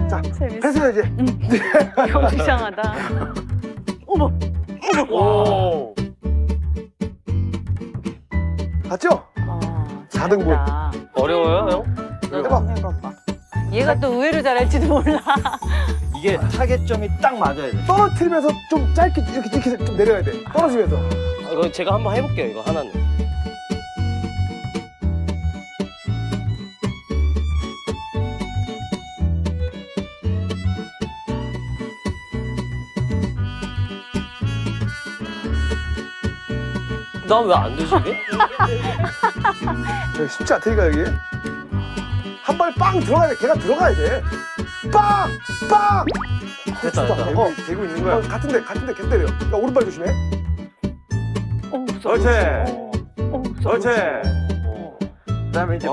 자, 재밌어. 패스해야지. 형 이상하다. 어머. 오. 봤죠? 4등분. 잘한다. 어려워요, 형? 너도 해봐. 한번 해봐봐. 얘가 또 의외로 잘할지도 몰라. 이게 타겟점이 딱 맞아야 돼. 떨어뜨리면서 좀 짧게 이렇게 좀 내려야 돼. 떨어지면서. 이거 제가 한번 해볼게요, 이거 하나는. 나 왜 안 되지, 이게? 여기 쉽지 않다니까, 여기. 한 발에 빵 들어가야 돼. 걔가 들어가야 돼. 빵! 빵! 됐다, 됐다. 대고 있는 거야. 같은데 계속 때려. 야, 오른발 조심해. 무서워. 그렇지. 무서워. 그렇지. 그다음에 이제